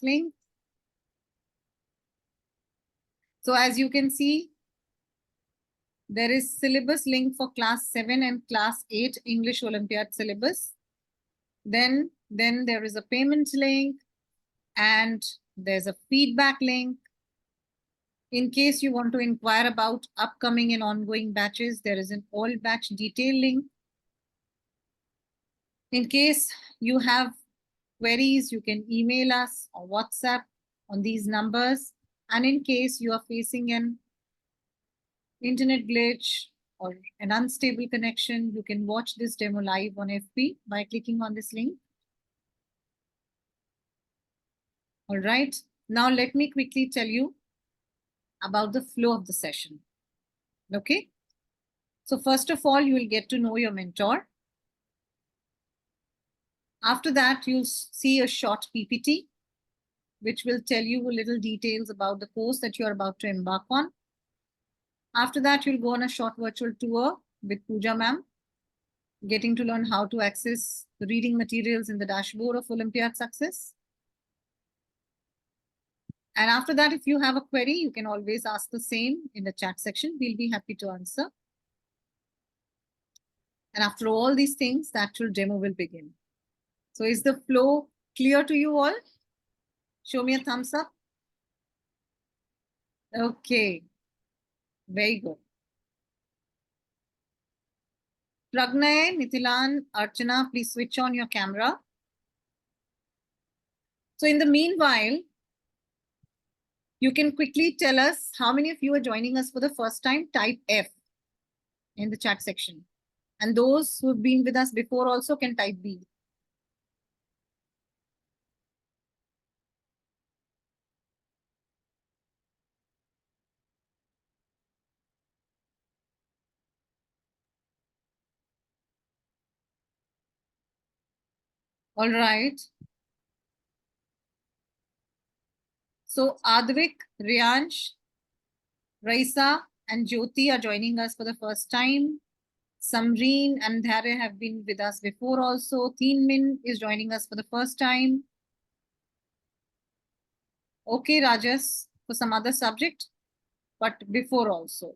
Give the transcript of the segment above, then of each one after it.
link. So as you can see, there is syllabus link for class 7 and class 8 English Olympiad syllabus. Then there is a payment link and there's a feedback link. In case you want to inquire about upcoming and ongoing batches, there is an all batch detail link. In case you have queries, you can email us or WhatsApp on these numbers. And in case you are facing an internet glitch or an unstable connection, you can watch this demo live on FB by clicking on this link. All right, now let me quickly tell you about the flow of the session. Okay, so first of all, you will get to know your mentor. After that, you'll see a short PPT, which will tell you little details about the course that you're about to embark on. After that, you'll go on a short virtual tour with Pooja ma'am, getting to learn how to access the reading materials in the dashboard of Olympiad Success. And after that, if you have a query, you can always ask the same in the chat section. We'll be happy to answer. And after all these things, the actual demo will begin. So is the flow clear to you all? Show me a thumbs up. Okay, very good. Pragnay, Nithilan, Archana, please switch on your camera. So in the meanwhile, you can quickly tell us how many of you are joining us for the first time. Type F in the chat section. And those who have been with us before also can type B. All right. So Advik, Riyansh, Raisa, and Jyoti are joining us for the first time. Samreen and Dharya have been with us before also. Teen Min is joining us for the first time. Okay, Rajas, for some other subject, but before also.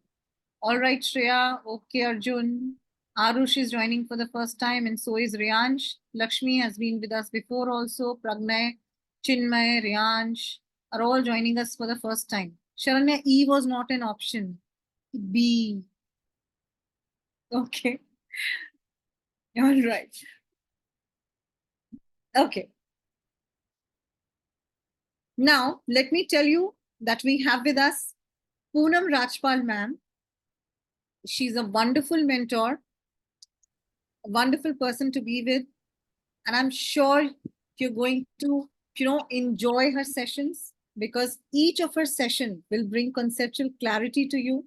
All right, Shreya. Okay, Arjun. Arush is joining for the first time, and so is Riyansh. Lakshmi has been with us before also. Pragnay, Chinmay, Riyansh are all joining us for the first time. Sharanya, E was not an option. B. Okay. All right. Okay. Now, let me tell you that we have with us Poonam Rajpal ma'am. She's a wonderful mentor, a wonderful person to be with. And I'm sure you're going to, enjoy her sessions because each of her session will bring conceptual clarity to you.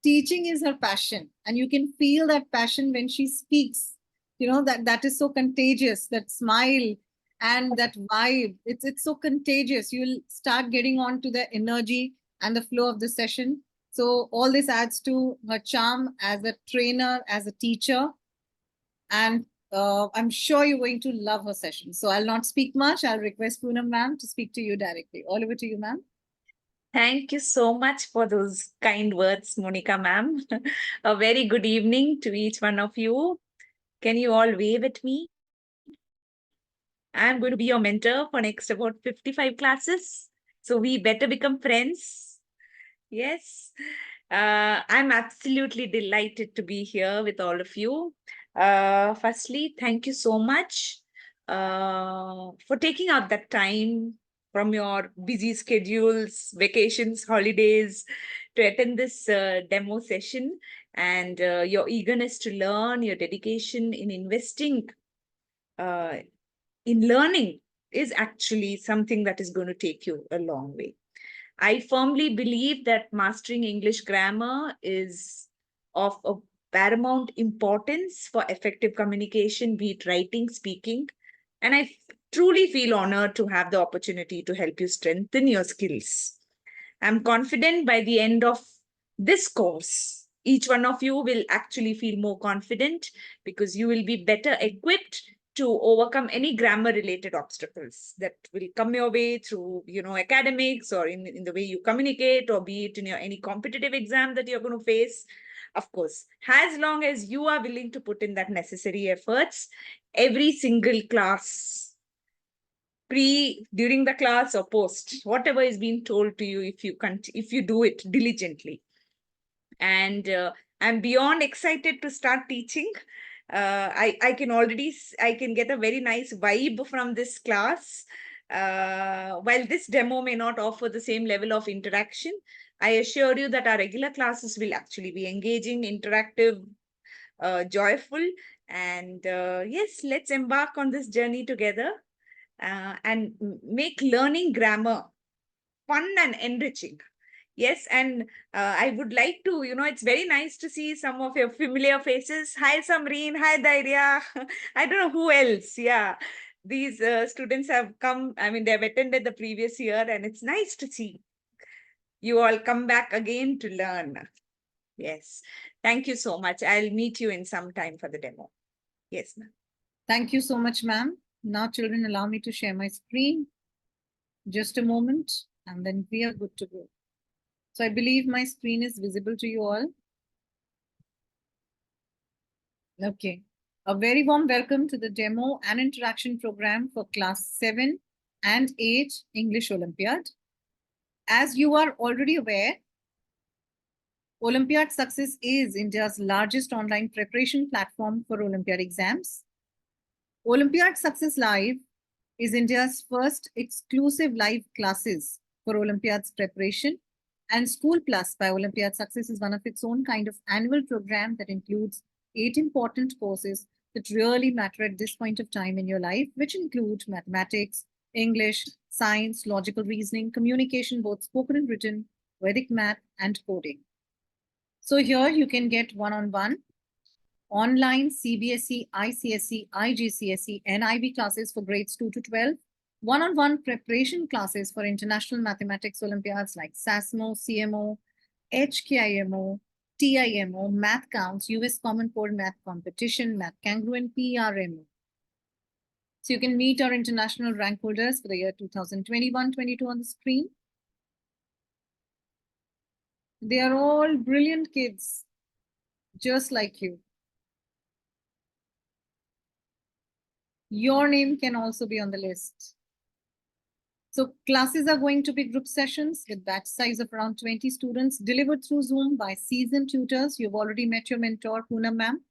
Teaching is her passion, and you can feel that passion when she speaks. That is so contagious, that smile and that vibe. It's so contagious. You'll start getting on to the energy and the flow of the session. So all this adds to her charm as a trainer, as a teacher. And I'm sure you're going to love her session. So I'll not speak much. I'll request Poonam ma'am to speak to you directly. All over to you, ma'am. Thank you so much for those kind words, Monica ma'am. A very good evening to each one of you. Can you all wave at me? I'm going to be your mentor for next about 55 classes. So we better become friends. Yes. I'm absolutely delighted to be here with all of you. Firstly, thank you so much for taking out that time from your busy schedules, vacations, holidays to attend this demo session, and your eagerness to learn, your dedication in investing in learning is actually something that is going to take you a long way. I firmly believe that mastering English grammar is of a paramount importance for effective communication, be it writing, speaking. And I truly feel honored to have the opportunity to help you strengthen your skills. I'm confident by the end of this course, each one of you will actually feel more confident because you will be better equipped to overcome any grammar related obstacles that will come your way through, academics, or in the way you communicate, or be it in your any competitive exam that you're going to face. Of course, as long as you are willing to put in that necessary efforts, every single class, during the class or post, whatever is being told to you, if you do it diligently, and I'm beyond excited to start teaching. I can I can get a very nice vibe from this class. While this demo may not offer the same level of interaction, I assure you that our regular classes will actually be engaging, interactive, joyful, and yes, let's embark on this journey together, and make learning grammar fun and enriching. Yes, and I would like to, it's very nice to see some of your familiar faces. Hi, Samreen. Hi, Dairya. I don't know who else. Yeah, these students have come. I mean, they've attended the previous year, and it's nice to see you all come back again to learn. Yes, thank you so much. I'll meet you in some time for the demo. Yes, ma'am. Thank you so much, ma'am. Now, children, allow me to share my screen. Just a moment, and then we are good to go. So I believe my screen is visible to you all. Okay. A very warm welcome to the demo and interaction program for class 7 and 8 English Olympiad. As you are already aware, Olympiad Success is India's largest online preparation platform for Olympiad exams. Olympiad Success Live is India's first exclusive live classes for Olympiad's preparation, and School Plus by Olympiad Success is one of its own kind of annual program that includes 8 important courses that really matter at this point of time in your life, which include mathematics, English, science, logical reasoning, communication, both spoken and written, Vedic math, and coding. So here you can get one-on-one online CBSE, ICSE, IGCSE, and IB classes for grades 2 to 12, one-on-one preparation classes for international mathematics Olympiads like SASMO, CMO, HKIMO, TIMO, Math Counts, US Common Core Math Competition, Math Kangaroo, and PRMO. So you can meet our international rank holders for the year 2021-22 on the screen. They are all brilliant kids, just like you. Your name can also be on the list. So classes are going to be group sessions with batch size of around 20 students delivered through Zoom by seasoned tutors. You've already met your mentor, Poonam ma'am.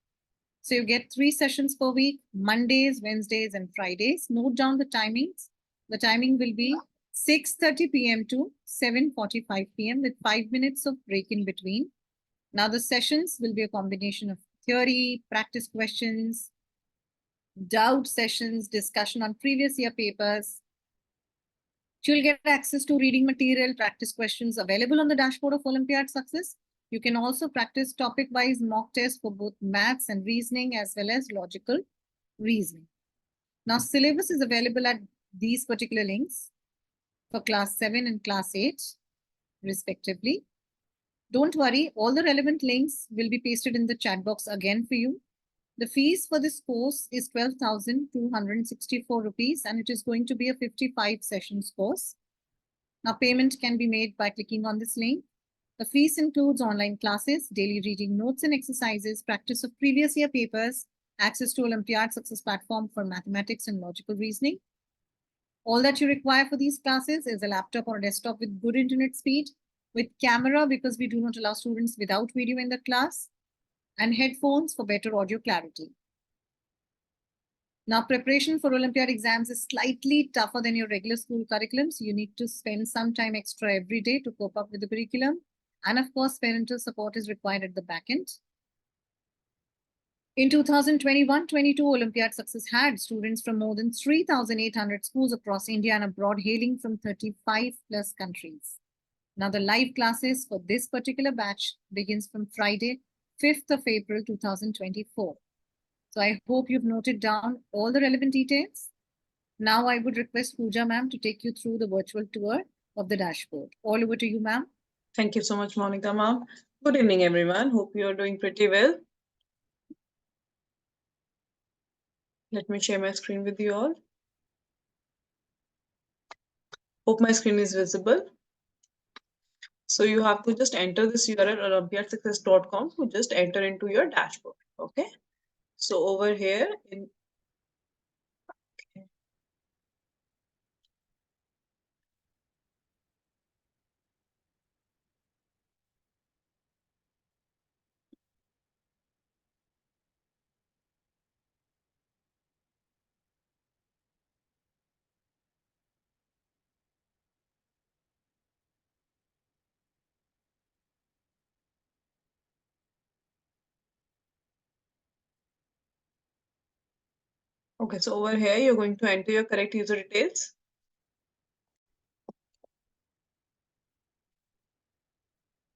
So you get 3 sessions per week, Mondays, Wednesdays, and Fridays. Note down the timings. The timing will be 6:30 p.m. to 7:45 p.m. with 5 minutes of break in between. Now the sessions will be a combination of theory, practice questions, doubt sessions, discussion on previous year papers. You'll get access to reading material, practice questions available on the dashboard of Olympiad Success. You can also practice topic-wise mock tests for both maths and reasoning as well as logical reasoning. Now, syllabus is available at these particular links for class 7 and class 8, respectively. Don't worry, all the relevant links will be pasted in the chat box again for you. The fees for this course is 12,264 rupees, and it is going to be a 55 sessions course. Now, payment can be made by clicking on this link. The fees includes online classes, daily reading notes and exercises, practice of previous year papers, access to Olympiad Success platform for mathematics and logical reasoning. All that you require for these classes is a laptop or a desktop with good internet speed, with camera because we do not allow students without video in the class, and headphones for better audio clarity. Now, preparation for Olympiad exams is slightly tougher than your regular school curriculum, so you need to spend some time extra every day to cope up with the curriculum. And of course, parental support is required at the back end. In 2021-22, Olympiad Success had students from more than 3,800 schools across India and abroad, hailing from 35 plus countries. Now, the live classes for this particular batch begins from Friday, 5th of April, 2024. So I hope you've noted down all the relevant details. Now I would request Pooja ma'am to take you through the virtual tour of the dashboard. All over to you, ma'am. Thank you so much, Monica ma'am. Good evening, everyone. Hope you are doing pretty well. Let me share my screen with you all. Hope my screen is visible. So you have to just enter this URL olympiadsuccess.com to just enter into your dashboard. Okay. So over here in okay, so over here you're going to enter your correct user details.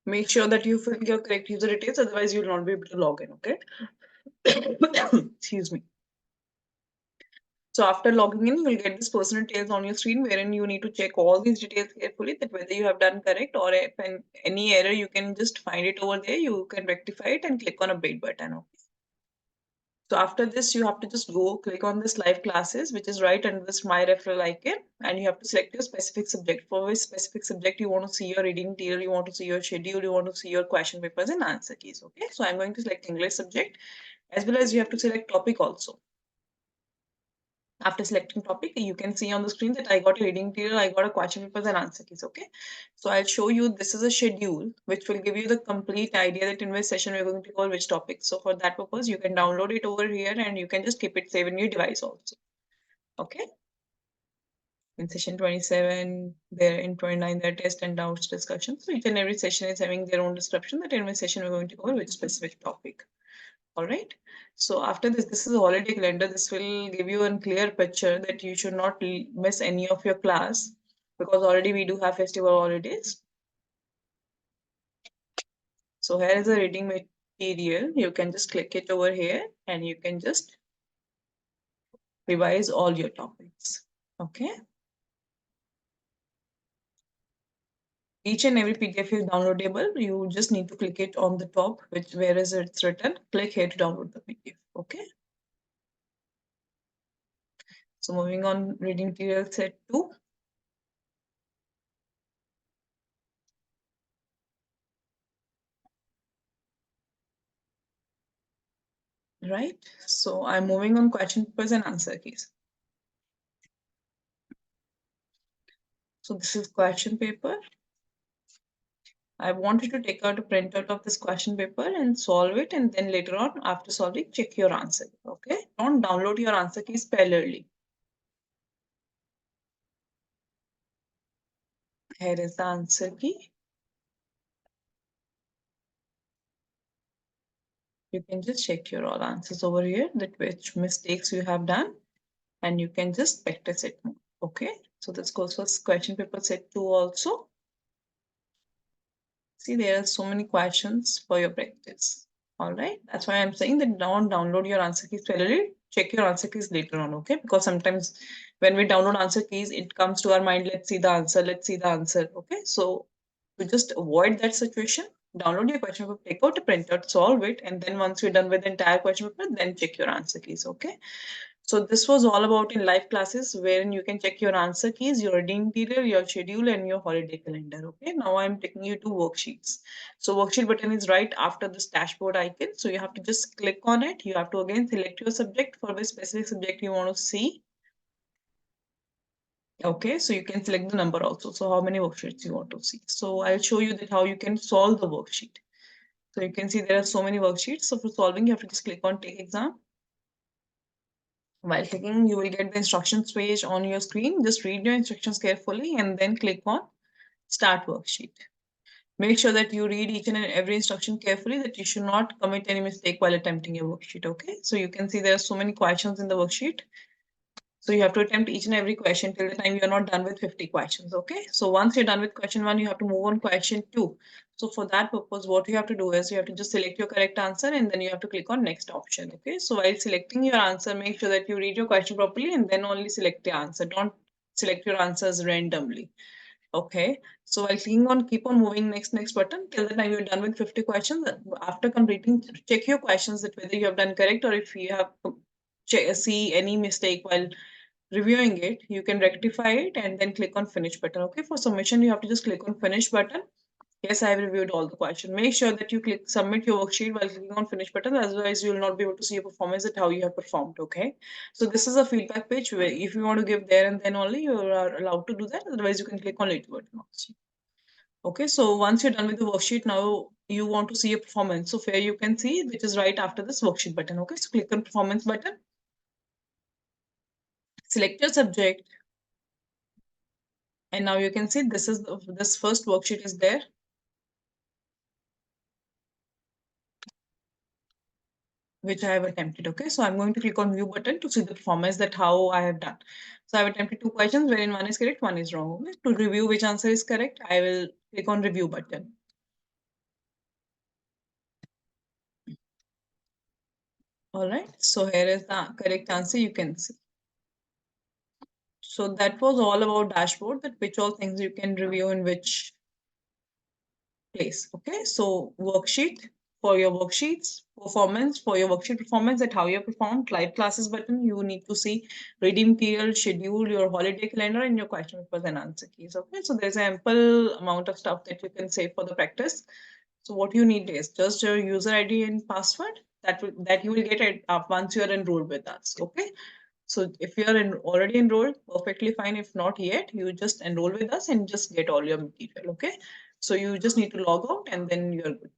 Make sure that you fill your correct user details, otherwise you will not be able to log in. Okay. Excuse me. So after logging in, you'll get this personal details on your screen wherein you need to check all these details carefully that whether you have done correct, or if any error, you can just find it over there. You can rectify it and click on update button. Okay. So after this, you have to just go click on this live classes, which is right under this my referral icon, and you have to select your specific subject. For which specific subject you want to see your reading material, you want to see your schedule, you want to see your question papers and answer keys. Okay, so I'm going to select English subject, as well as you have to select topic also. After selecting topic, you can see on the screen that I got a reading material, I got a question papers and answer keys. Okay, so I'll show you, this is a schedule which will give you the complete idea that in which session we're going to cover which topic. So for that purpose, you can download it over here and you can just keep it saved in your device also. Okay, in session 27, there in 29, there are test and doubts discussion. So each and every session is having their own description that in which session we're going to cover which specific topic. All right. So after this is a holiday calendar. This will give you a clear picture that you should not miss any of your class, because already we do have festival holidays. So here is the reading material. You can just click it over here and you can just revise all your topics. Okay. Each and every PDF is downloadable. You just need to click it on the top, where is it's written. Click here to download the PDF. Okay. So moving on, reading material set 2. Right. So I'm moving on question papers and answer keys. So this is question paper. I want you to take out a printout of this question paper and solve it, and then later on, after solving, check your answer. Okay. Don't download your answer keys parallelly. Here is the answer key. You can just check your all answers over here, that which mistakes you have done, and you can just practice it more. Okay. So this goes for question paper set 2 also. See, there are so many questions for your practice. All right. That's why I'm saying that don't download your answer keys parallelly. Check your answer keys later on. Okay. Because sometimes when we download answer keys, it comes to our mind, let's see the answer, let's see the answer. Okay. So to just avoid that situation, download your question paper, take out a printout, solve it, and then once you're done with the entire question paper, then check your answer keys. Okay. So this was all about in live classes, wherein you can check your answer keys, your reading material, your schedule, and your holiday calendar. Okay, now I'm taking you to worksheets. So worksheet button is right after this dashboard icon. So you have to just click on it. You have to again select your subject, for which specific subject you want to see. Okay, so you can select the number also. So how many worksheets you want to see. So I'll show you that how you can solve the worksheet. So you can see there are so many worksheets. So for solving, you have to just click on take exam. While clicking, you will get the instructions page on your screen. Just read your instructions carefully and then click on Start Worksheet. Make sure that you read each and every instruction carefully, that you should not commit any mistake while attempting your worksheet. Okay, so you can see there are so many questions in the worksheet. So you have to attempt each and every question till the time you're not done with 50 questions. Okay, so once you're done with question 1, you have to move on question 2. So for that purpose, what you have to do is you have to just select your correct answer and then you have to click on next option. Okay, so while selecting your answer, make sure that you read your question properly and then only select the answer. Don't select your answers randomly. Okay, so while clicking on keep on moving next button till the time you're done with 50 questions, after completing, check your questions that whether you have done correct or if you have see any mistake while reviewing it, you can rectify it and then click on finish button. Okay, for submission, you have to just click on finish button. Yes, I have reviewed all the questions. Make sure that you click submit your worksheet while clicking on finish button. Otherwise, you will not be able to see your performance at how you have performed. Okay. So this is a feedback page where if you want to give there and then only, you are allowed to do that. Otherwise, you can click on later button also. Okay. So once you're done with the worksheet, now you want to see your performance. So here you can see, which is right after this worksheet button. Okay. So click on performance button. Select your subject. And now you can see this first worksheet is there. Which I have attempted. Okay, so I'm going to click on view button to see the performance that how I have done. So I've attempted 2 questions wherein one is correct, one is wrong. Okay, to review which answer is correct, I will click on review button. All right, so here is the correct answer you can see. So that was all about dashboard, that which all things you can review in which place. Okay, so worksheet for your worksheets, performance for your worksheet performance, that how you performed, live classes button, you need to see reading material, schedule, your holiday calendar, and your question papers and answer keys. Okay, so there's an ample amount of stuff that you can save for the practice. So what you need is just your user ID and password that you will get it once you are enrolled with us. Okay. So if you are already enrolled, perfectly fine. If not yet, you just enroll with us and just get all your material. Okay. So you just need to log out and then you're good.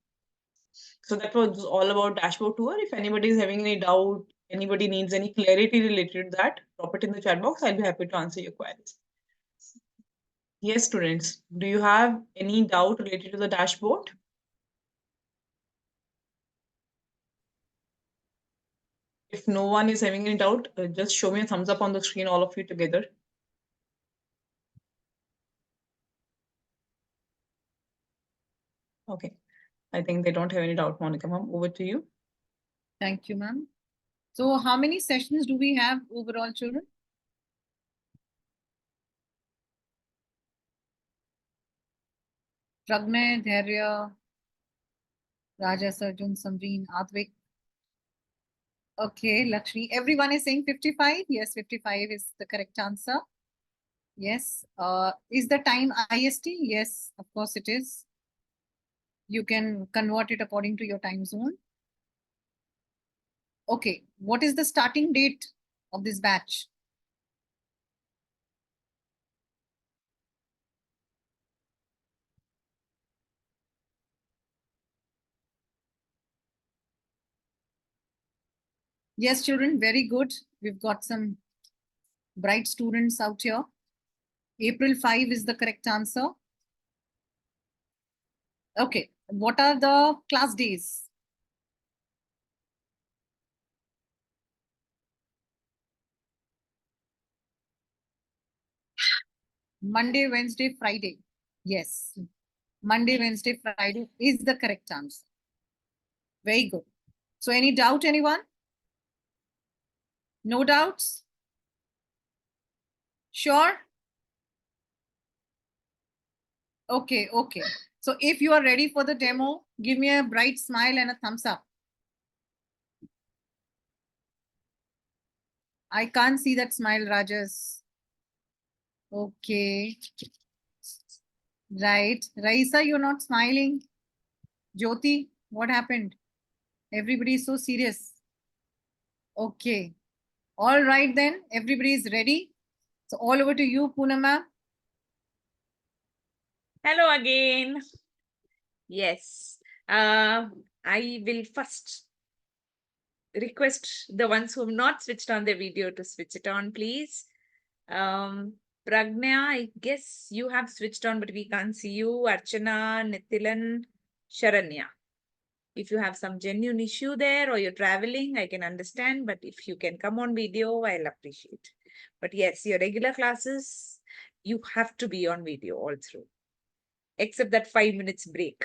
So that was all about dashboard tour. If anybody is having any doubt, anybody needs any clarity related to that, drop it in the chat box. I'll be happy to answer your queries. Yes, students, do you have any doubt related to the dashboard? If no one is having any doubt, just show me a thumbs up on the screen, all of you together. Okay. I think they don't have any doubt, Monica ma'am. Over to you. Thank you, ma'am. So how many sessions do we have overall, children? Pragnay, Dhairya, Raja, Sarjun, Samreen, Advik. Okay, Lakshmi. Everyone is saying 55. Yes, 55 is the correct answer. Yes. Is the time IST? Yes, of course it is. You can convert it according to your time zone. Okay. What is the starting date of this batch? Yes, children, very good. We've got some bright students out here. April 5 is the correct answer. Okay. What are the class days? Monday, Wednesday, Friday. Yes. Monday, Wednesday, Friday is the correct answer. Very good. So any doubt, anyone? No doubts? Sure? Okay, okay. So if you are ready for the demo, give me a bright smile and a thumbs up. I can't see that smile, Rajas. Okay. Right. Raisa, you're not smiling. Jyoti, what happened? Everybody is so serious. Okay. All right then. Everybody is ready. So all over to you, Poonam ma'am. Hello again. Yes. I will first request the ones who have not switched on their video to switch it on, please. Pragna, I guess you have switched on, but we can't see you. Archana, Nithilan, Sharanya. If you have some genuine issue there or you're traveling, I can understand. But if you can come on video, I'll appreciate. But yes, your regular classes, you have to be on video all through, except that 5 minutes break.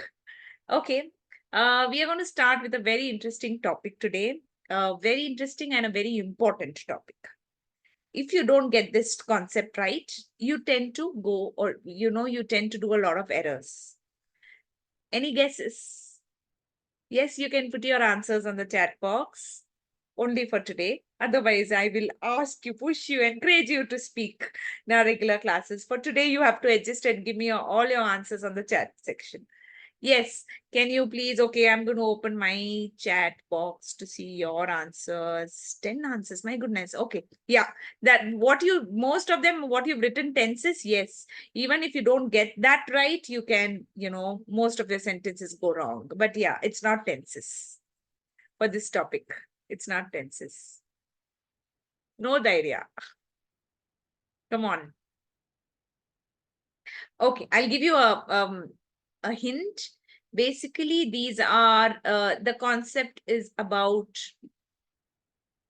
Okay. We are going to start with a very interesting topic today. Very interesting and a very important topic. If you don't get this concept right, you tend to go or, you tend to do a lot of errors. Any guesses? Yes, you can put your answers on the chat box. only for today. Otherwise, I will ask you, push you, encourage you to speak in our regular classes. For today, you have to adjust and give me all your answers on the chat section. Yes, can you please? Okay, I'm going to open my chat box to see your answers. 10 answers, my goodness. Okay, yeah, that most of them, what you've written tenses, yes. Even if you don't get that right, you can, most of your sentences go wrong. But yeah, it's not tenses for this topic. It's not tenses. No dhairya. Come on. Okay, I'll give you a hint. Basically, these are the concept is about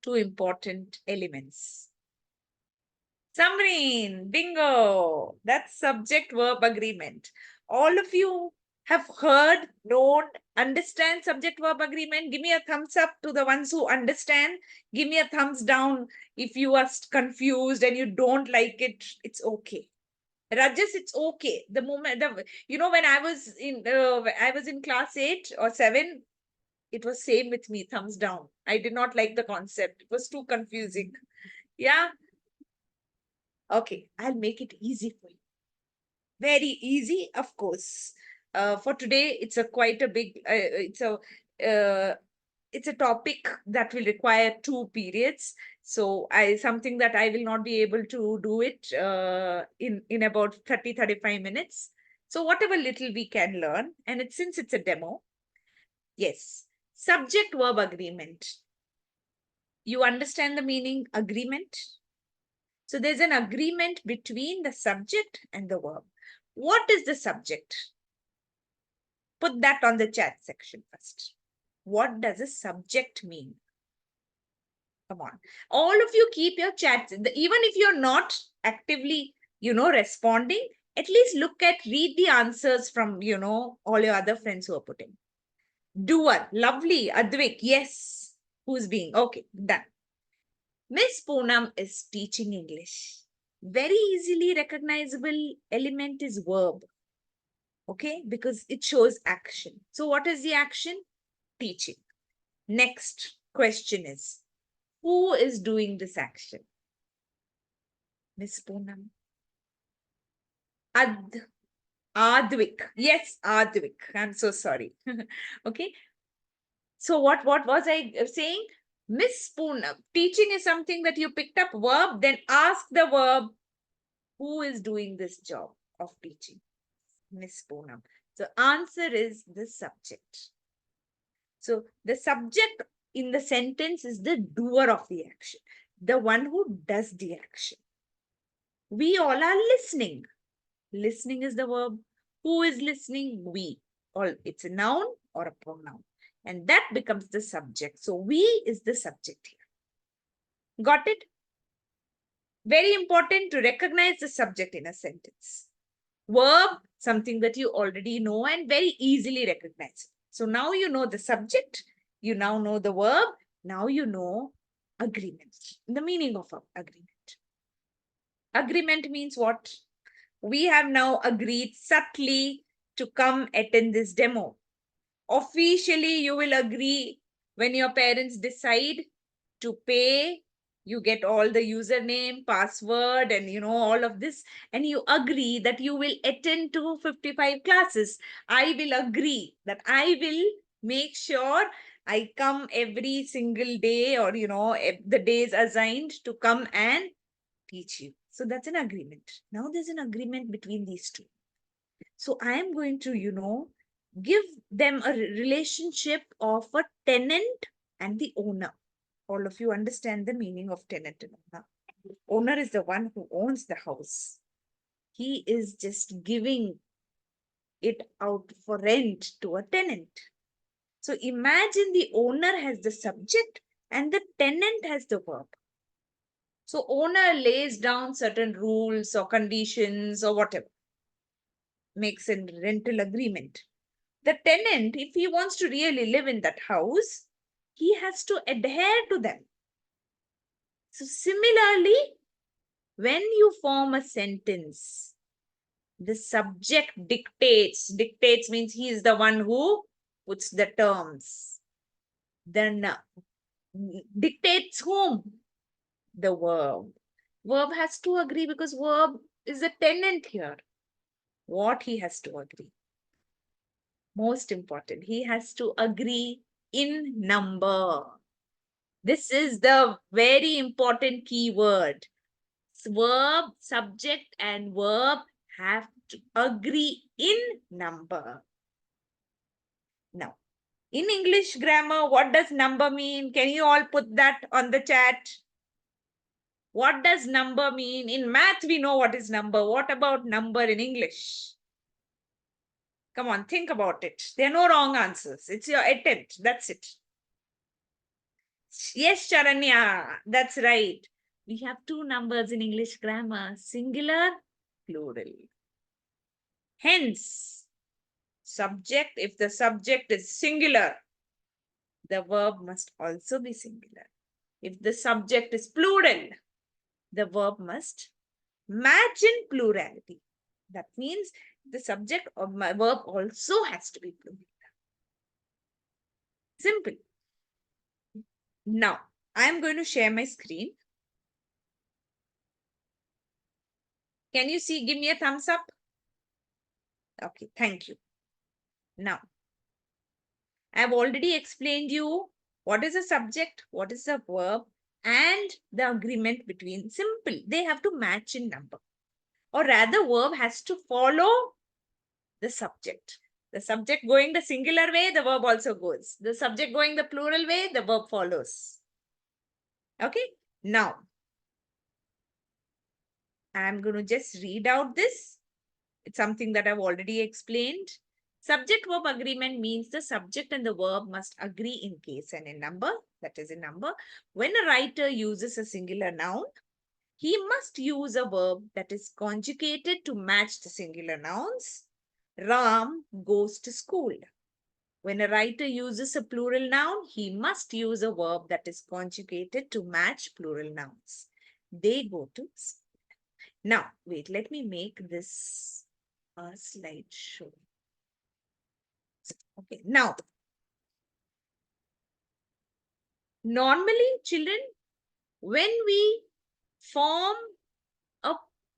two important elements. Samreen, bingo. That's subject verb agreement. All of you have heard, known, understand subject verb agreement. Give me a thumbs up to the ones who understand. Give me a thumbs down if you are confused and you don't like it. It's okay. Rajas, it's okay. The moment, when I was in class 8 or 7, it was same with me, thumbs down. I did not like the concept. It was too confusing. Yeah. Okay, I'll make it easy for you. Very easy, of course. For today, it's a quite a big. It's a topic that will require 2 periods. So something that I will not be able to do it in about 35 minutes. So whatever little we can learn, and since it's a demo, yes, subject verb agreement. You understand the meaning agreement? So there's an agreement between the subject and the verb. What is the subject? Put that on the chat section first. What does a subject mean? Come on. All of you keep your chats. Even if you're not actively, responding, at least read the answers from, all your other friends who are putting. Doer. Lovely. Advik. Yes. Who's being? Okay. Done. Miss Poonam is teaching English. Very easily recognizable element is verb. Okay. Because it shows action. So what is the action? Teaching. Next question is, who is doing this action? Miss Poonam. Advik. Yes, Advik. I'm so sorry. Okay. So what was I saying? Miss Poonam. Teaching is something that you picked up verb, then ask the verb, who is doing this job of teaching? Miss Poonam. So answer is the subject. So the subject in the sentence is the doer of the action, the one who does the action. We all are listening. Listening is the verb. Who is listening? We. Or it's a noun or a pronoun. And that becomes the subject. So we is the subject here. Got it? Very important to recognize the subject in a sentence. Verb, something that you already know and very easily recognize. So now you know the subject, you now know the verb, now you know agreement, the meaning of agreement. Agreement means what? We have now agreed subtly to come attend this demo. Officially, you will agree when your parents decide to pay. You get all the username, password, and all of this, and you agree that you will attend to 55 classes. I will agree that I will make sure I come every single day, or the days assigned to come and teach you. So that's an agreement. Now there's an agreement between these two. So I am going to, give them a relationship of a tenant and the owner. All of you understand the meaning of tenant and owner. Owner is the one who owns the house. He is just giving it out for rent to a tenant. So imagine the owner has the subject and the tenant has the verb. So owner lays down certain rules or conditions or whatever, makes a rental agreement. The tenant, if he wants to really live in that house, he has to adhere to them. So similarly, when you form a sentence, the subject dictates. Dictates means he is the one who puts the terms. Then Dictates whom? The verb. Verb has to agree because verb is a tenant here. What he has to agree? Most important, he has to agree in number. This is the very important key word. Verb, subject, and verb have to agree in number. Now, in English grammar, what does number mean? Can you all put that on the chat? What does number mean? In math, we know what is number. What about number in English? Come on, think about it. There are no wrong answers. It's your attempt. That's it. Yes, Charanya, that's right. We have two numbers in English grammar, singular, plural. Hence, subject, if the subject is singular, the verb must also be singular. If the subject is plural, the verb must match in plurality. That means the subject of my verb also has to be plural. Simple. Now, I am going to share my screen. Can you see? Give me a thumbs up. Okay, thank you. Now, I've already explained you what is a subject, what is a verb, and the agreement between. Simple. They have to match in number. Or rather, verb has to follow the subject. The subject going the singular way, the verb also goes. The subject going the plural way, the verb follows. Okay. Now, I'm going to just read out this. It's something that I've already explained. Subject verb agreement means the subject and the verb must agree in case and in number. That is in number. When a writer uses a singular noun, he must use a verb that is conjugated to match the singular nouns. Ram goes to school. When a writer uses a plural noun, he must use a verb that is conjugated to match plural nouns. They go to school. Now, wait, let me make this a slideshow. Okay, now, normally, children, when we form a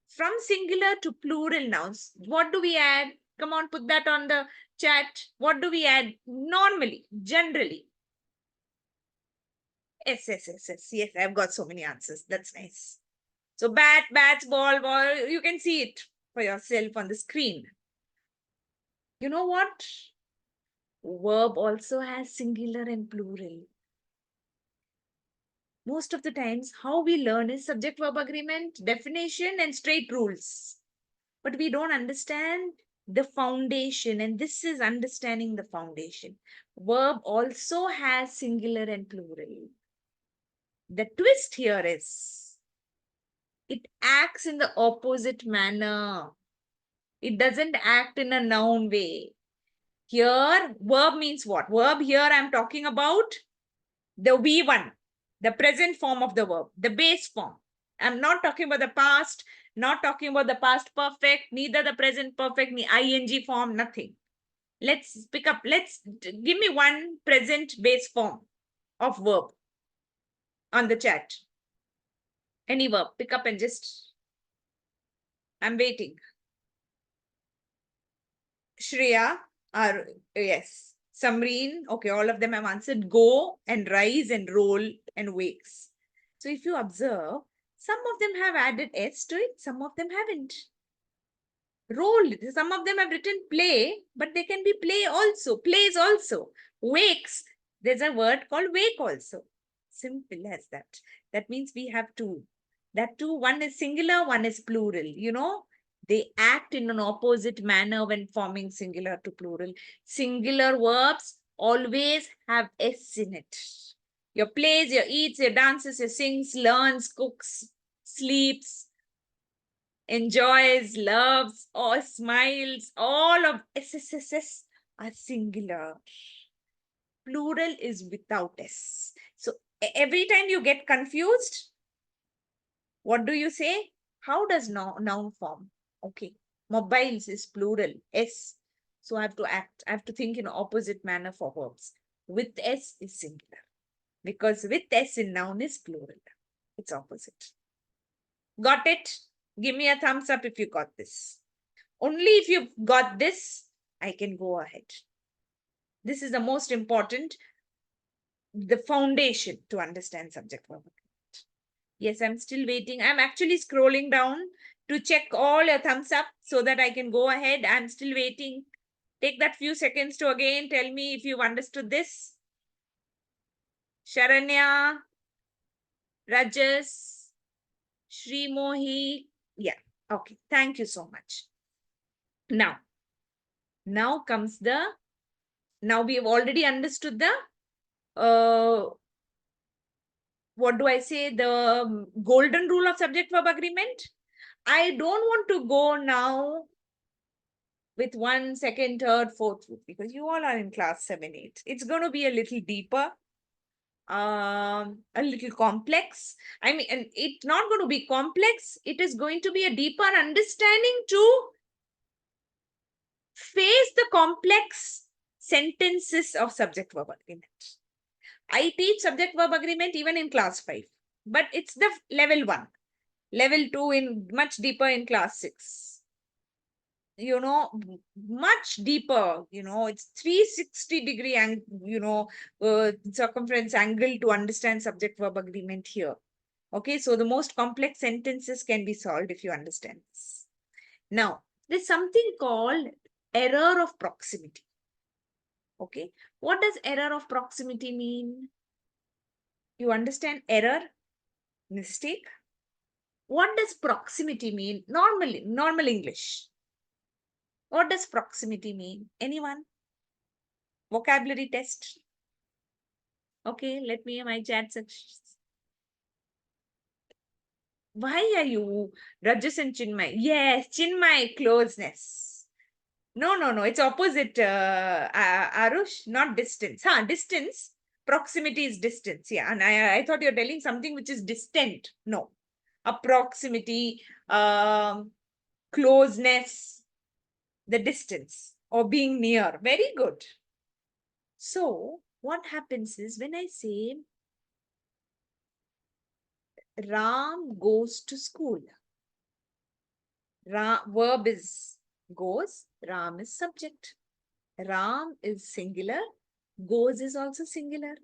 from singular to plural nouns, what do we add? Come on, put that on the chat. What do we add normally, generally? Yes, I've got so many answers. That's nice. So bat, bats, ball, ball, you can see it for yourself on the screen. You know what? Verb also has singular and plural. Most of the times, how we learn is subject-verb agreement, definition, and straight rules. But we don't understand the foundation, and this is understanding the foundation. Verb also has singular and plural. The twist here is it acts in the opposite manner. It doesn't act in a noun way. Here, verb means what? Verb here I'm talking about the V1, the present form of the verb, the base form. I'm not talking about the past, not talking about the past perfect, neither the present perfect, ni ing form, nothing. Let's pick up, give me one present base form of verb on the chat. Any verb, pick up and just, I'm waiting. Shreya, yes. Samreen, okay, all of them have answered go and rise and roll and wakes. So if you observe, some of them have added S to it, some of them haven't. Rolled, some of them have written play, but they can be play also, plays also. Wakes, there's a word called wake also. Simple as that. That means we have two. That two, one is singular, one is plural. You know, they act in an opposite manner when forming singular to plural. Singular verbs always have S in it. Your plays, your eats, your dances, your sings, learns, cooks, sleeps, enjoys, loves, or smiles, all of SSSS are singular. Plural is without S. So every time you get confused, what do you say? How does noun form? Okay, mobiles is plural, S. So I have to think in opposite manner for verbs. With S is singular. because with S in noun is plural. It's opposite. Got it? Give me a thumbs up if you got this. Only if you've got this, I can go ahead. This is the most important, the foundation to understand subject verb agreement. Yes, I'm still waiting. I'm actually scrolling down to check all your thumbs up so that I can go ahead. I'm still waiting. Take that few seconds to again tell me if you've understood this. Sharanya, Rajas, Shri Mohi. Yeah, okay. Thank you so much. Now comes the, now we have already understood the, what do I say, the golden rule of subject verb agreement. I don't want to go now with 1, 2nd, 3rd, 4th rule because you all are in class 7, 8. It's going to be a little deeper, a little complex. I mean, and it's not going to be complex. It is going to be a deeper understanding to face the complex sentences of subject verb agreement. I teach subject verb agreement even in class 5, but it's the level 1, level 2 in much deeper in class 6. You know, much deeper, you know, it's 360-degree circumference angle to understand subject verb agreement here. Okay, so the most complex sentences can be solved if you understand this. Now, there's something called error of proximity. Okay, what does error of proximity mean? You understand error, mistake. What does proximity mean? Normal English. What does proximity mean? Anyone? Vocabulary test. Okay, let me my chat sections. Why are you Rajas and Chinmay? Yes, Chinmay, closeness. No, it's opposite, Arush, not distance. Distance. Proximity is distance. Yeah, and I thought you're telling something which is distant. No. A proximity, closeness, the distance, or being near. Very good. So, what happens is when I say Ram goes to school, verb is goes, Ram is subject. Ram is singular, goes is also singular.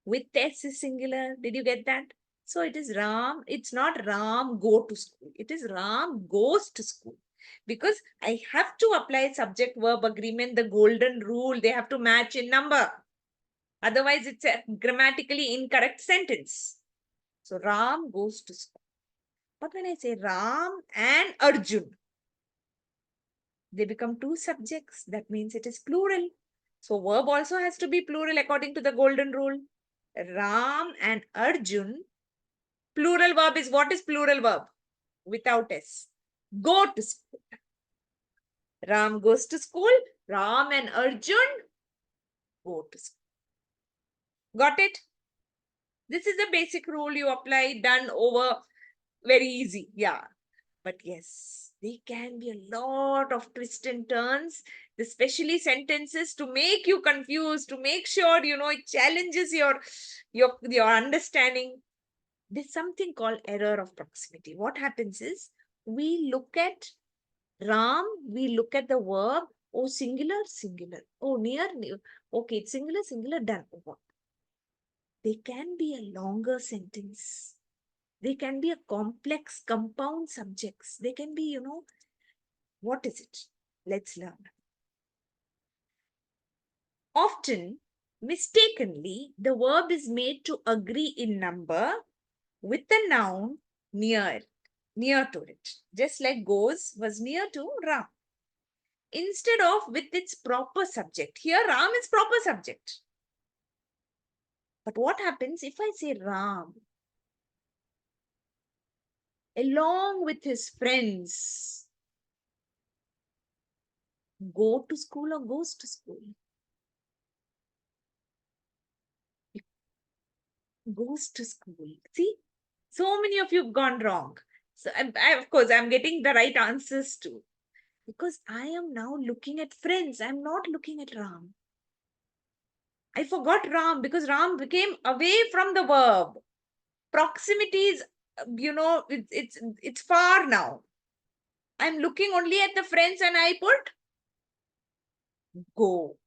With S is singular. Did you get that? So it is Ram. It's not Ram go to school. It is Ram goes to school. Because I have to apply subject verb agreement, the golden rule. They have to match in number. Otherwise, it's a grammatically incorrect sentence. So Ram goes to school. But when I say Ram and Arjun, they become two subjects. That means it is plural. So verb also has to be plural according to the golden rule. Ram and Arjun. Plural verb is, what is plural verb? Without S. Go to school. Ram goes to school. Ram and Arjun go to school. Got it? This is the basic rule you apply, done over, very easy. Yeah. But yes, there can be a lot of twists and turns, especially sentences to make you confused, to make sure, you know, it challenges your understanding. There's something called error of proximity. What happens is we look at Ram, we look at the verb, oh, singular, singular. Oh, near. Okay, it's singular, singular, done. Over. They can be a longer sentence. They can be a complex compound subjects. They can be, you know, what is it? Let's learn. Often, mistakenly, the verb is made to agree in number with the noun near to it. Just like goes was near to Ram. Instead of with its proper subject. Here, Ram is proper subject. But what happens if I say Ram along with his friends go to school or goes to school? Goes to school. See, so many of you have gone wrong. So, of course, I'm getting the right answers too. Because I am now looking at friends. I'm not looking at Ram. I forgot Ram because Ram became away from the verb. Proximity is, it's far now. I'm looking only at the friends and I put go,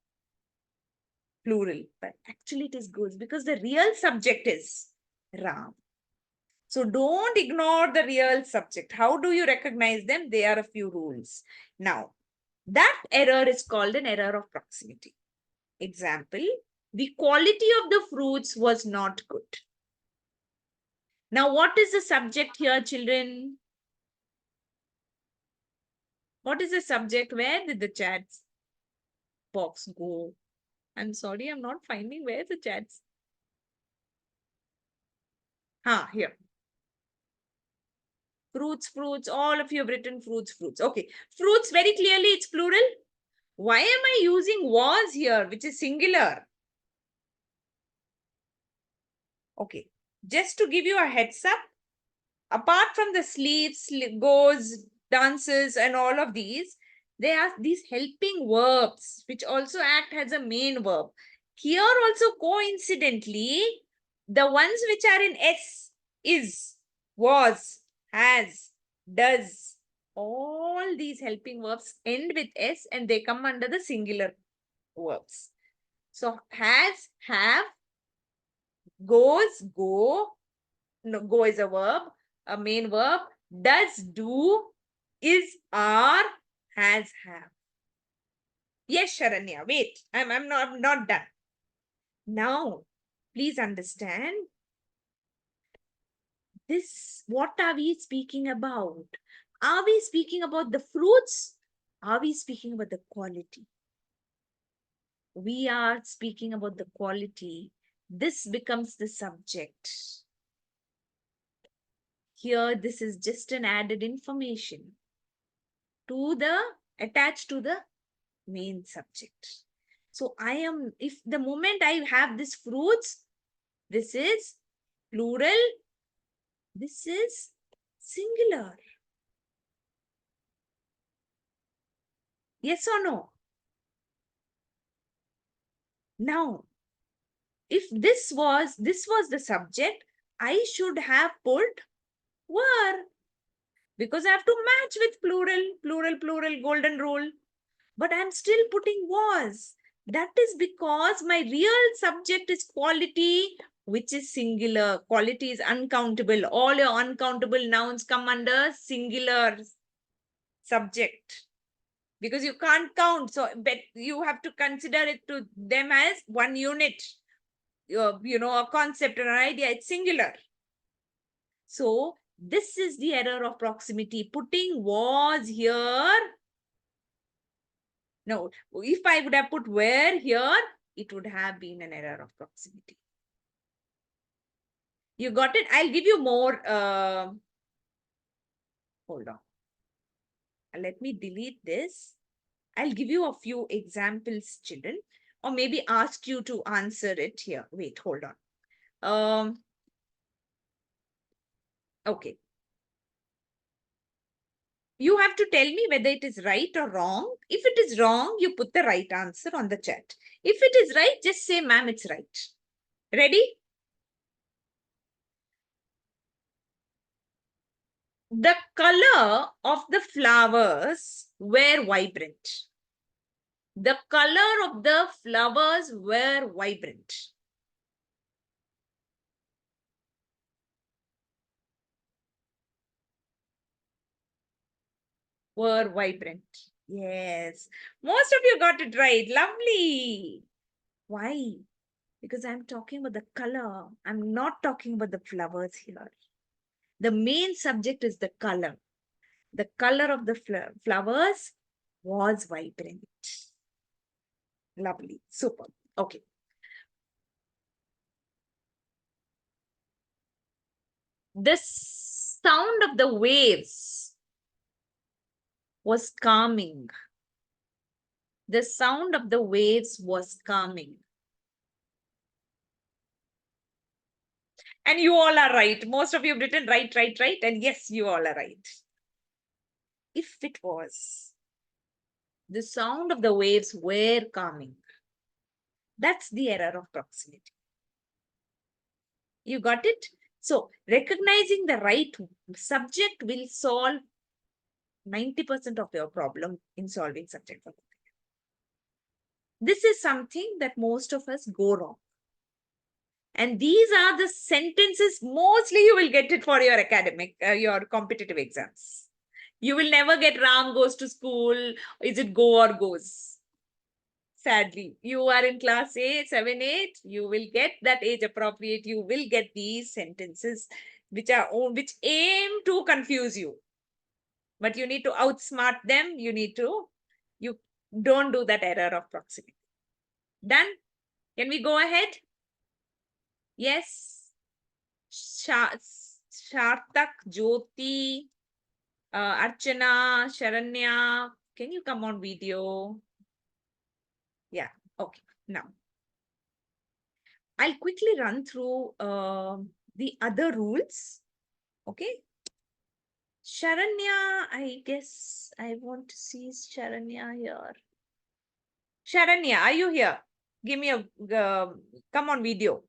plural. But actually it is goes because the real subject is Ram. So don't ignore the real subject. How do you recognize them? There are a few rules. Now, that error is called an error of proximity. Example, the quality of the fruits was not good. Now, what is the subject here, children? What is the subject? Where did the chat box go? I'm sorry, I'm not finding where the chats. Here. Fruits, all of you have written fruits. Okay, fruits, very clearly it's plural. Why am I using was here, which is singular? Okay, just to give you a heads up, apart from the sleeps, goes, dances, and all of these, there are these helping verbs which also act as a main verb. Here also, coincidentally, the ones which are in S, is, was, has, does, all these helping verbs end with S and they come under the singular verbs. So, has, have, goes, go, no, go is a verb, a main verb, does, do, is, are, has, have. Yes, Sharanya, wait, I'm not done. Now, please understand this. What are we speaking about? Are we speaking about the fruits? Are we speaking about the quality? We are speaking about the quality. This becomes the subject. Here, this is just an added information to the attached to the main subject. So if the moment I have this fruits, this is plural, this is singular. Yes or no? Now, if this was the subject, I should have put were, because I have to match with plural, golden rule. But I'm still putting was. That is because my real subject is quality, which is singular. Quality is uncountable. All your uncountable nouns come under singular subject because you can't count. So but you have to consider it to them as one unit. A concept or an idea. It's singular. So this is the error of proximity. Putting was here. No, if I would have put where here, it would have been an error of proximity. You got it? I'll give you more. Hold on. Let me delete this. I'll give you a few examples, children, or maybe ask you to answer it here. Wait, hold on. Okay. You have to tell me whether it is right or wrong. If it is wrong, you put the right answer on the chat. If it is right, just say, ma'am, it's right. Ready? The color of the flowers were vibrant. The color of the flowers were vibrant. Were vibrant. Yes. Most of you got it right. Lovely. Why? Because I'm talking about the color. I'm not talking about the flowers here. The main subject is the color. The color of the flowers was vibrant. Lovely. Super. Okay. The sound of the waves was calming. The sound of the waves was calming. And you all are right. Most of you have written right. And yes, you all are right. If it was, the sound of the waves were calming. That's the error of proximity. You got it? So recognizing the right subject will solve 90% of your problem in solving subject verb. This is something that most of us go wrong. And these are the sentences, mostly you will get it for your academic, your competitive exams. You will never get Ram goes to school. Is it go or goes? Sadly, you are in class 8, 7, 8. You will get that age appropriate. You will get these sentences which aim to confuse you. But you need to outsmart them. You don't do that error of proximity. Done? Can we go ahead? Yes. Sarthak, Jyoti, Archana, Sharanya. Can you come on video? Yeah, okay. Now, I'll quickly run through the other rules. Okay. Sharanya, I guess I want to see Sharanya here. Sharanya, are you here? Give me a, come on video.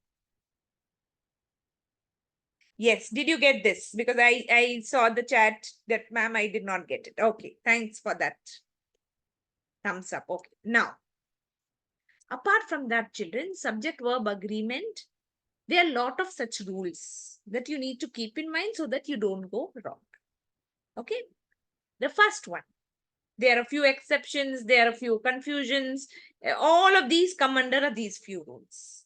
Yes, did you get this? Because I saw the chat that, ma'am, I did not get it. Okay, thanks for that. Thumbs up. Okay, now, apart from that, children, subject-verb agreement, there are a lot of such rules that you need to keep in mind so that you don't go wrong. Okay, the first one, there are a few exceptions, there are a few confusions. All of these come under these few rules.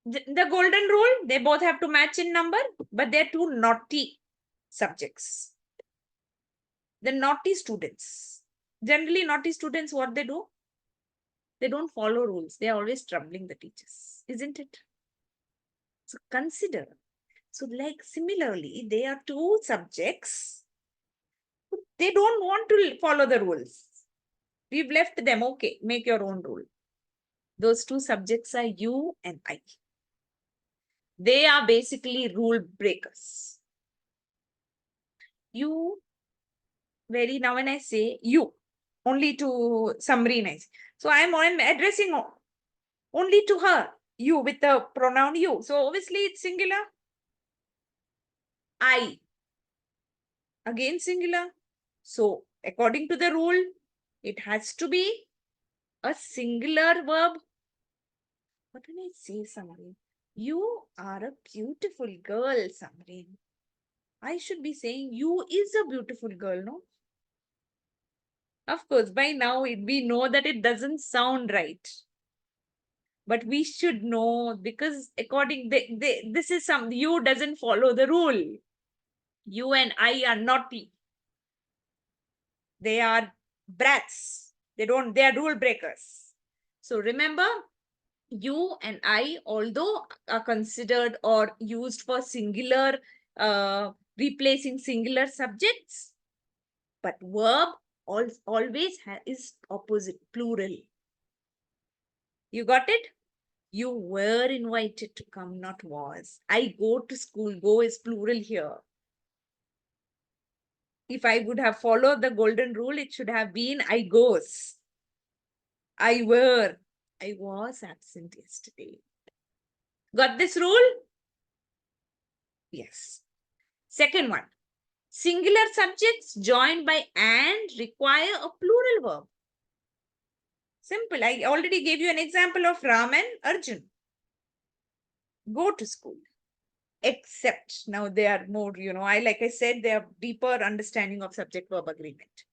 The golden rule, they both have to match in number, but they're two naughty subjects. The naughty students. Generally, naughty students, what they do? They don't follow rules. They're always troubling the teachers, isn't it? So consider. So like similarly, they are two subjects. They don't want to follow the rules. We've left them, okay, make your own rule. Those two subjects are you and I. They are basically rule breakers. You, now when I say you, only to Samreen, I say. So I'm addressing only to her, you with the pronoun you. So obviously it's singular. I, again singular. So according to the rule, it has to be a singular verb. What did I say, Samreen? You are a beautiful girl, Samreen. I should be saying you is a beautiful girl, no? Of course, by now we know that it doesn't sound right. But we should know because this is you doesn't follow the rule. You and I are naughty. They are brats. They are rule breakers. So remember, you and I, although are considered or used for singular, replacing singular subjects, but verb always is opposite, plural. You got it? You were invited to come, not was. I go to school. Go is plural here. If I would have followed the golden rule, it should have been I goes. I were. I was absent yesterday. Got this rule? Yes. Second one. Singular subjects joined by and require a plural verb. Simple. I already gave you an example of Ram and Arjun. Go to school. Except now they are more, like I said, they have deeper understanding of subject verb agreement.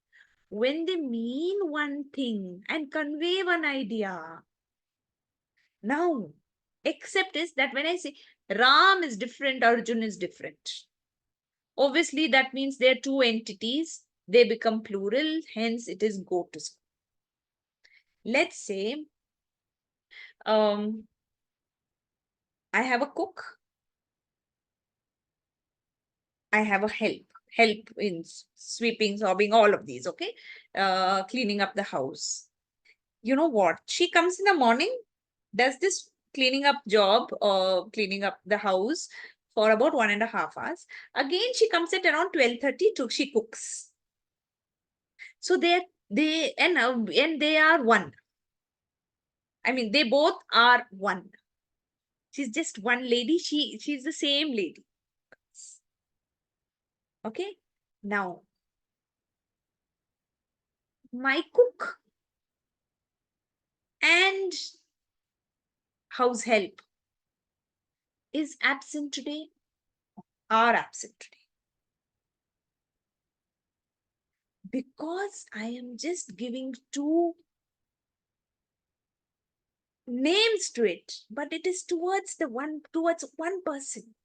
When they mean one thing and convey one idea. Now, except is that when I say Ram is different, Arjun is different. Obviously, that means they're two entities. They become plural. Hence, it is go to school. Let's say, I have a cook. I have a help in sweeping, sobbing, all of these, okay? Cleaning up the house. You know what? She comes in the morning, does this cleaning up job or cleaning up the house for about 1.5 hours. Again, she comes at around 12:30 to she cooks. So they are one. I mean, they both are one. She's just one lady. She's the same lady. Okay. Now, my cook and house help is absent today, are absent today. Because I am just giving two names to it, but it is towards one person.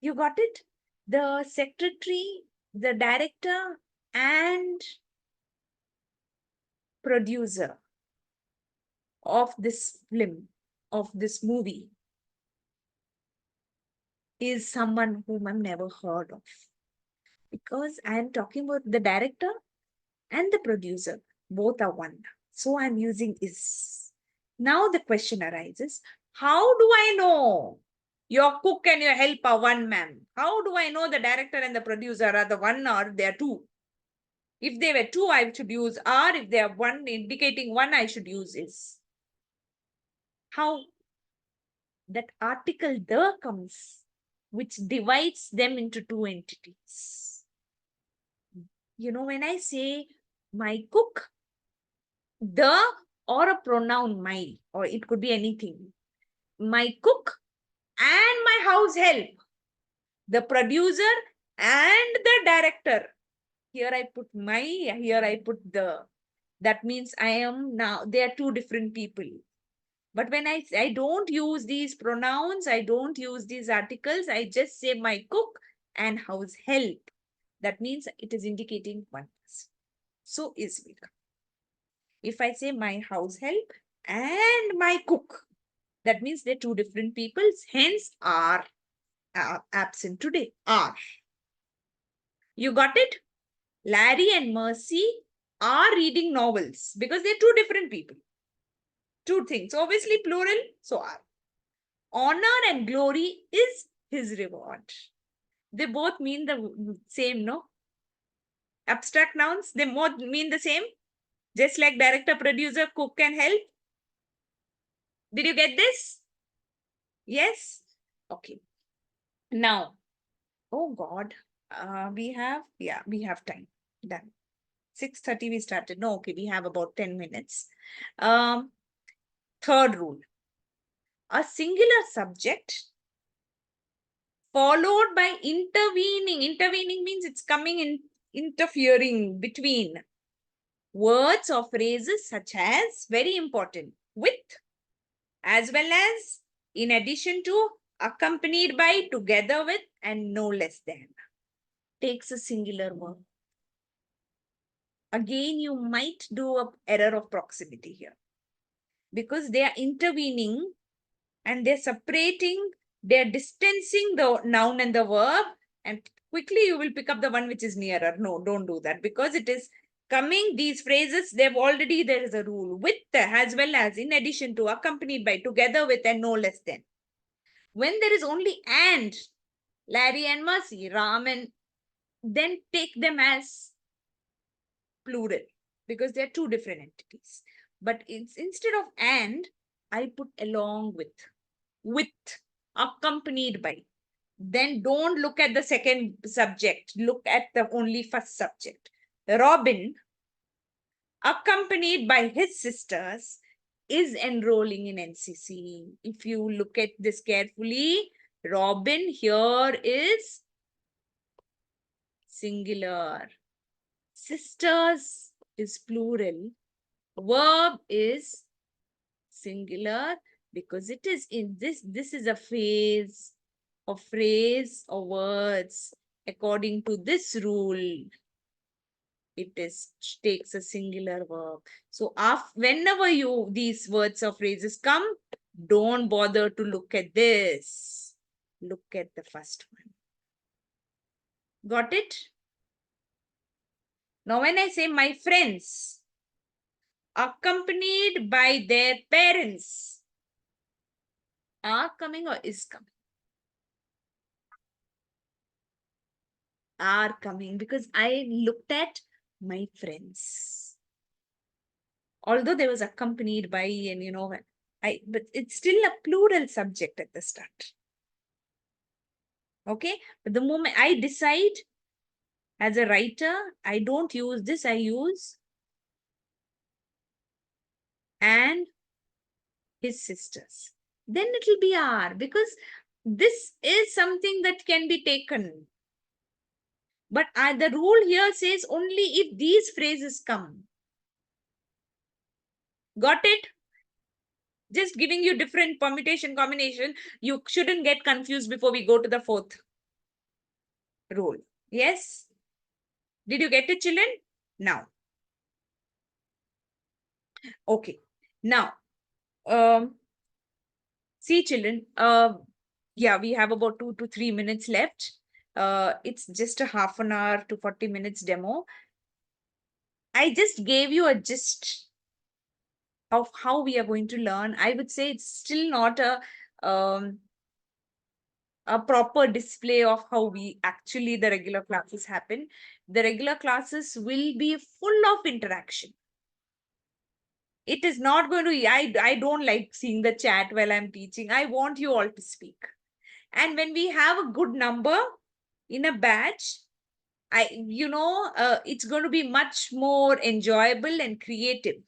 You got it? The secretary, the director, and producer of this film, of this movie, is someone whom I've never heard of. Because I am talking about the director and the producer, both are one. So I'm using is. Now the question arises, how do I know your cook and your help are one, ma'am? How do I know the director and the producer are the one or they are two? If they were two, I should use are. If they are one, indicating one, I should use is. How? That article the comes, which divides them into two entities. You know, when I say my cook, the or a pronoun my, or it could be anything. My cook and my house help, the producer and the director. Here I put my, here I put the. That means I am now, they are two different people. But when I don't use these pronouns, I don't use these articles, I just say my cook and house help. That means it is indicating one person. So is will come. If I say my house help and my cook, that means they're two different peoples, hence are absent today. Are. You got it? Larry and Mercy are reading novels because they're two different people. Two things. Obviously plural, so are. Honor and glory is his reward. They both mean the same, no? Abstract nouns, they both mean the same. Just like director, producer, cook, and help. Did you get this? Yes? Okay. Now, oh God, we have time. Done. 6:30 we started. No, okay, we have about 10 minutes. Third rule. A singular subject followed by intervening. Intervening means it's coming in, interfering between words or phrases such as, very important, with, as well as, in addition to, accompanied by, together with, and no less than. Takes a singular verb. Again, you might do an error of proximity here because they are intervening and they're separating, they're distancing the noun and the verb, and quickly you will pick up the one which is nearer. No, don't do that because it is coming, these phrases, they've already, there is a rule with, as well as, in addition to, accompanied by, together with, and no less than. When there is only and, Larry and Mercy, Ram and, then take them as plural because they're two different entities. But it's instead of and, I put along with, accompanied by. Then don't look at the second subject, look at the only first subject. Robin, accompanied by his sisters, is enrolling in NCC. If you look at this carefully, Robin here is singular. Sisters is plural. Verb is singular because it is in this is a phrase or words. According to this rule, it takes a singular verb. So whenever these words or phrases come, don't bother to look at this. Look at the first one. Got it? Now when I say my friends, accompanied by their parents, are coming or is coming? Are coming because I looked at my friends. Although there was accompanied by, and but it's still a plural subject at the start. Okay, but the moment I decide as a writer, I don't use this, I use and his sisters. Then it'll be R, because this is something that can be taken. But the rule here says only if these phrases come. Got it? Just giving you different permutation combination. You shouldn't get confused before we go to the fourth rule. Yes? Did you get it, children? Now. Okay. Now, see, children, yeah, we have about 2 to 3 minutes left. It's just a half an hour to 40 minutes demo. I just gave you a gist of how we are going to learn. I would say it's still not a proper display of how we actually the regular classes happen. The regular classes will be full of interaction. It is not going to, I don't like seeing the chat while I'm teaching. I want you all to speak. And when we have a good number in a batch, it's going to be much more enjoyable and creative.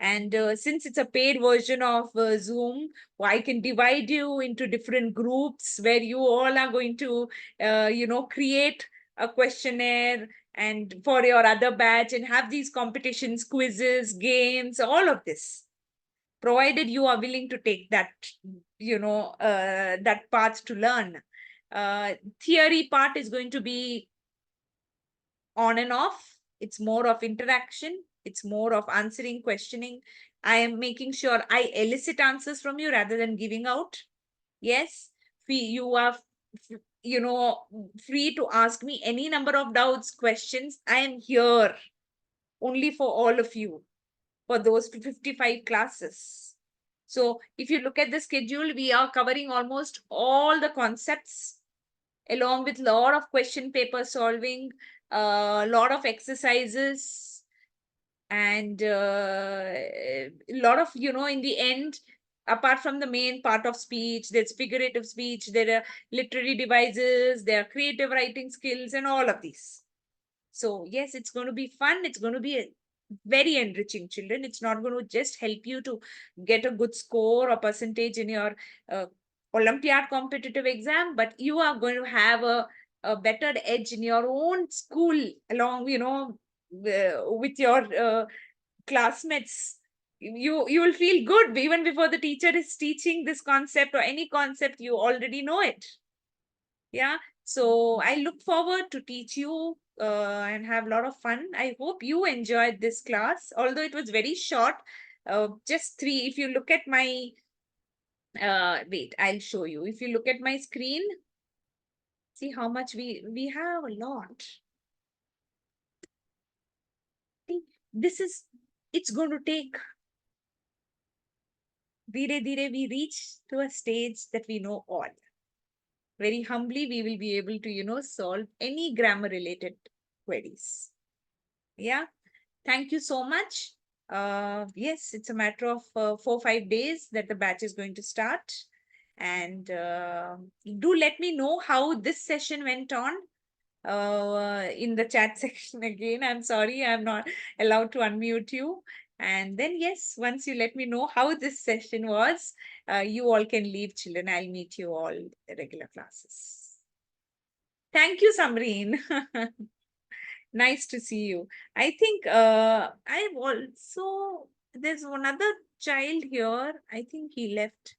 And since it's a paid version of Zoom, I can divide you into different groups where you all are going to, create a questionnaire and for your other batch and have these competitions, quizzes, games, all of this. Provided you are willing to take that, that path to learn. Theory part is going to be on and off. It's more of interaction. It's more of answering, questioning. I am making sure I elicit answers from you rather than giving out. Yes, you are, free to ask me any number of doubts, questions. I am here only for all of you for those 55 classes. So if you look at the schedule, we are covering almost all the concepts along with a lot of question paper solving, a lot of exercises, and a lot of, in the end, apart from the main part of speech, there's figurative speech, there are literary devices, there are creative writing skills, and all of these. So yes, it's going to be fun. It's going to be very enriching, children. It's not going to just help you to get a good score or percentage in your Olympiad competitive exam, but you are going to have a better edge in your own school along, with your classmates. You will feel good even before the teacher is teaching this concept or any concept, you already know it. Yeah. So I look forward to teach you and have a lot of fun. I hope you enjoyed this class, although it was very short, just 3. If you look at my, wait, I'll show you. If you look at my screen, see how much we have a lot. It's going to take, dire dire we reach to a stage that we know all. Very humbly, we will be able to, solve any grammar related queries. Yeah. Thank you so much. Yes, it's a matter of 4-5 days that the batch is going to start. And do let me know how this session went on in the chat section again. I'm sorry, I'm not allowed to unmute you. And then, yes, once you let me know how this session was, you all can leave, children. I'll meet you all in the regular classes. Thank you, Samreen. Nice to see you. I think I've also, there's one other child here. I think he left.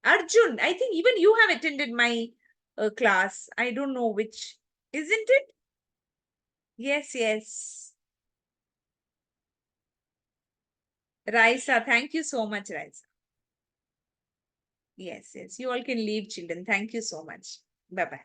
Arjun, I think even you have attended my class. I don't know which, isn't it? Yes, yes. Raisa, thank you so much, Raisa. Yes, yes. You all can leave, children. Thank you so much. Bye-bye.